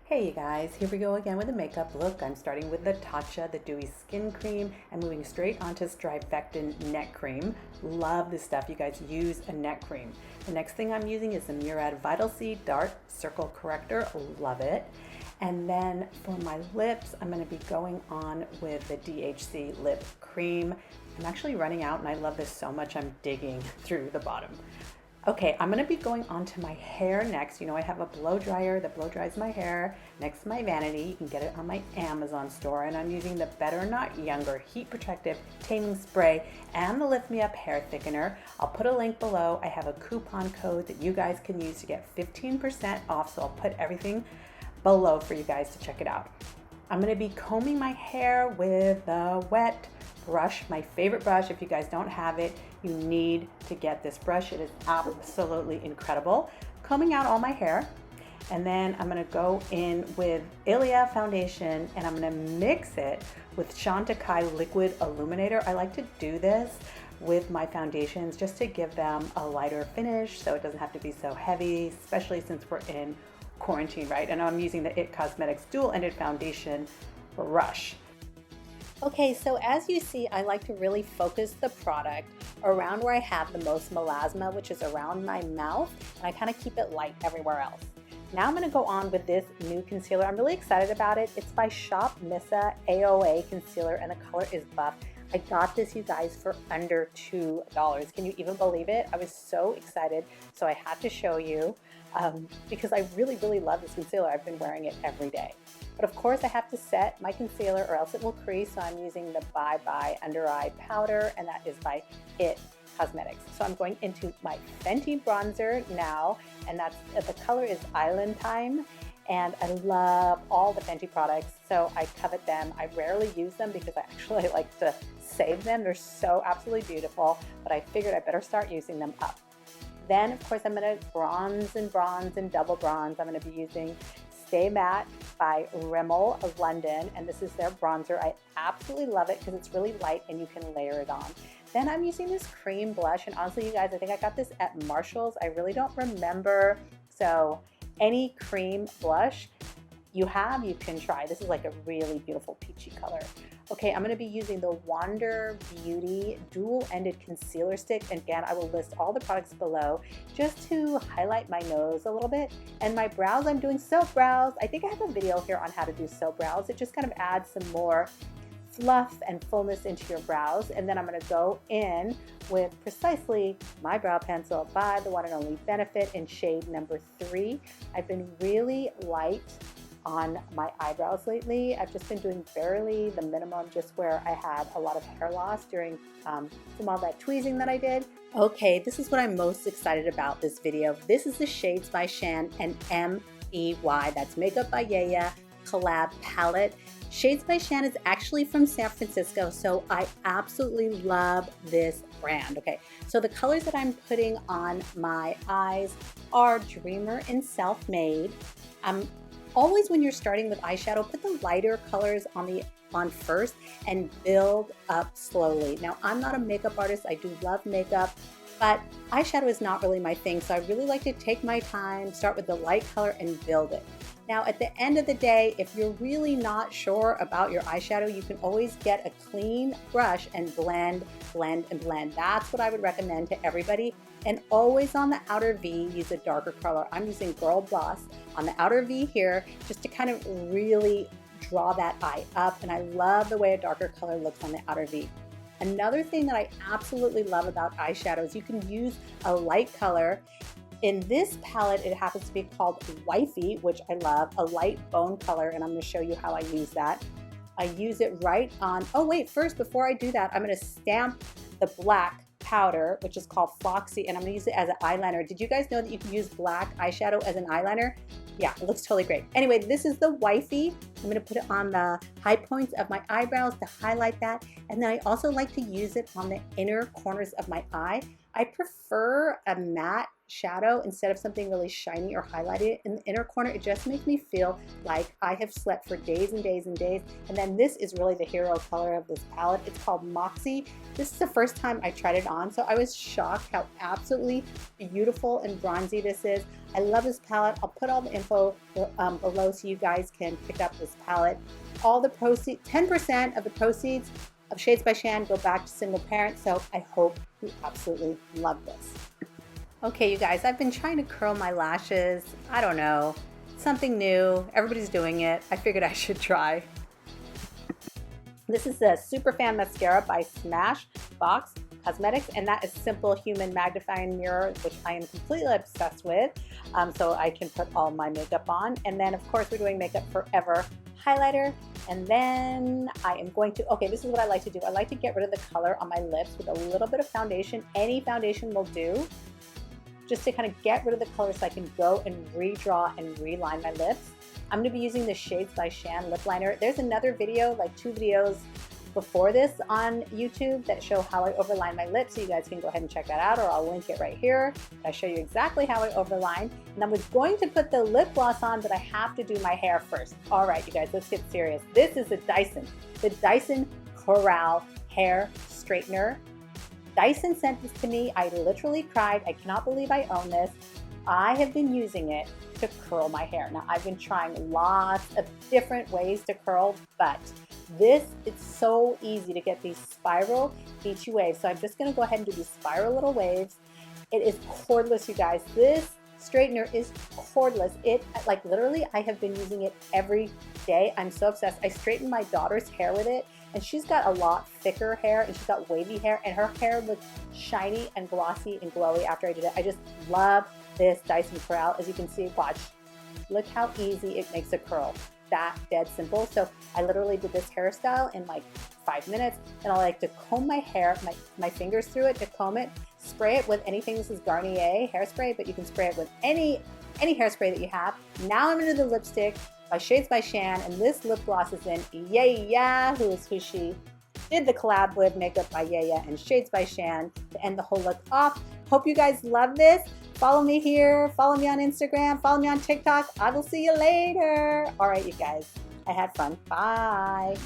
Hey you guys, here we go again with a makeup look. I'm starting with the Tatcha, the Dewy Skin Cream, and moving straight onto Strivectin Neck Cream. Love this stuff, you guys. Use a neck cream. The next thing I'm using is the Murad Vital C Dark Circle Corrector. Love it. And then for my lips, I'm going to be going on with the DHC Lip Cream. I'm actually running out and I love this so much I'm digging through the bottom. Okay, I'm gonna be going on to my hair next. You know, I have a blow dryer that blow dries my hair next to my vanity. You can get it on my Amazon store, and I'm using the Better Not Younger Heat Protective Taming Spray and the Lift Me Up Hair Thickener. I'll put a link below. I have a coupon code that you guys can use to get 15% off, so I'll put everything below for you guys to check it out. I'm gonna be combing my hair with the wet brush, my favorite brush. If you guys don't have it, you need to get this brush. It is absolutely incredible. Combing out all my hair, and then I'm gonna go in with Ilia foundation, and I'm gonna mix it with Shan liquid illuminator. I like to do this with my foundations just to give them a lighter finish so it doesn't have to be so heavy, especially since we're in quarantine, right? And I'm using the IT Cosmetics dual-ended foundation brush. Okay, so as you see, I like to really focus the product around where I have the most melasma, which is around my mouth, and I kind of keep it light everywhere else. Now I'm going to go on with this new concealer. I'm really excited about it. It's by Shop Missa AOA Concealer, and the color is Buff. I got this, you guys, for under $2. Can you even believe it? I was so excited, so I had to show you because I really, really love this concealer. I've been wearing it every day. But of course I have to set my concealer or else it will crease, so I'm using the Bye Bye Under Eye Powder, and that is by IT Cosmetics. So I'm going into my Fenty bronzer now, and the color is Island Time, and I love all the Fenty products, so I covet them. I rarely use them because I actually like to save them. They're so absolutely beautiful, but I figured I better start using them up. Then of course I'm going to bronze and double bronze. I'm going to be using Stay Matte by Rimmel of London, and this is their bronzer. I absolutely love it because it's really light and you can layer it on. Then I'm using this cream blush, and honestly you guys, I think I got this at Marshall's. I really don't remember, so any cream blush you can try. This is like a really beautiful peachy color. Okay, I'm gonna be using the Wander Beauty dual-ended concealer stick. And again, I will list all the products below just to highlight my nose a little bit. And my brows, I'm doing soap brows. I think I have a video here on how to do soap brows. It just kind of adds some more fluff and fullness into your brows. And then I'm gonna go in with precisely my brow pencil by the one and only Benefit in shade number 3. I've been really light on my eyebrows lately. I've just been doing barely the minimum, just where I had a lot of hair loss during some all that tweezing that I did. Okay, this is what I'm most excited about this video. This is the Shades by Shan and MEY, that's Makeup by Yaya collab palette. Shades by Shan is actually from San Francisco, so I absolutely love this brand. Okay, so the colors that I'm putting on my eyes are Dreamer and Self-Made. Always when you're starting with eyeshadow, put the lighter colors on first and build up slowly. Now, I'm not a makeup artist. I do love makeup, but eyeshadow is not really my thing. So I really like to take my time, start with the light color and build it. Now, at the end of the day, if you're really not sure about your eyeshadow, you can always get a clean brush and blend. That's what I would recommend to everybody. And always on the outer V, use a darker color. I'm using Girl Boss on the outer V here, just to kind of really draw that eye up. And I love the way a darker color looks on the outer V. Another thing that I absolutely love about eyeshadows, you can use a light color. In this palette, it happens to be called Wifey, which I love, a light bone color, and I'm going to show you how I use that. I use it right on, oh wait, first, before I do that, I'm going to stamp the black powder, which is called Foxy, and I'm going to use it as an eyeliner. Did you guys know that you can use black eyeshadow as an eyeliner? Yeah, it looks totally great. Anyway, this is the Wifey. I'm going to put it on the high points of my eyebrows to highlight that, and then I also like to use it on the inner corners of my eye. I prefer a matte shadow instead of something really shiny or highlighted in the inner corner. It just makes me feel like I have slept for days and days and days. And then this is really the hero color of this palette. It's called Moxie. This is the first time I tried it on, so I was shocked how absolutely beautiful and bronzy this is. I love this palette. I'll put all the info below so you guys can pick up this palette. All the proceeds, 10% of the proceeds of Shades by Shan go back to single parents, so I hope you absolutely love this. Okay, you guys, I've been trying to curl my lashes. I don't know, something new. Everybody's doing it. I figured I should try. This is the Superfan Mascara by Smashbox Cosmetics, and that is simple human magnifying mirror, which I am completely obsessed with, so I can put all my makeup on. And then, of course, we're doing Makeup Forever highlighter. And then I am going to, okay, this is what I like to do. I like to get rid of the color on my lips with a little bit of foundation. Any foundation will do, just to kind of get rid of the color so I can go and redraw and reline my lips. I'm going to be using the Shades by Shan lip liner. There's another video, like 2 videos before this on YouTube that show how I overline my lips, so you guys can go ahead and check that out, or I'll link it right here. I show you exactly how I overline. And I was going to put the lip gloss on, but I have to do my hair first. All right, you guys, let's get serious. This is the Dyson Corrale hair straightener. Dyson sent this to me. I literally cried. I cannot believe I own this. I have been using it to curl my hair. Now, I've been trying lots of different ways to curl, but this, it's so easy to get these spiral beachy waves. So I'm just gonna go ahead and do these spiral little waves. It is cordless, you guys. This straightener is cordless. It, like literally, I have been using it every day. I'm so obsessed. I straightened my daughter's hair with it, and she's got a lot thicker hair, and she's got wavy hair, and her hair looks shiny and glossy and glowy after I did it. I just love this Dyson Corrale. As you can see, watch, look how easy it makes a curl. That dead simple. So I literally did this hairstyle in like 5 minutes, and I like to comb my hair, my fingers through it to comb it, spray it with anything. This is Garnier hairspray, but you can spray it with any hairspray that you have. Now I'm into the lipstick by Shades by Shan, and this lip gloss is in Yeah, who she did the collab with, Makeup by Yeah and Shades by Shan to end the whole look off. Hope you guys love this. Follow me here, follow me on Instagram, follow me on TikTok. I will see you later. All right, you guys, I had fun. Bye.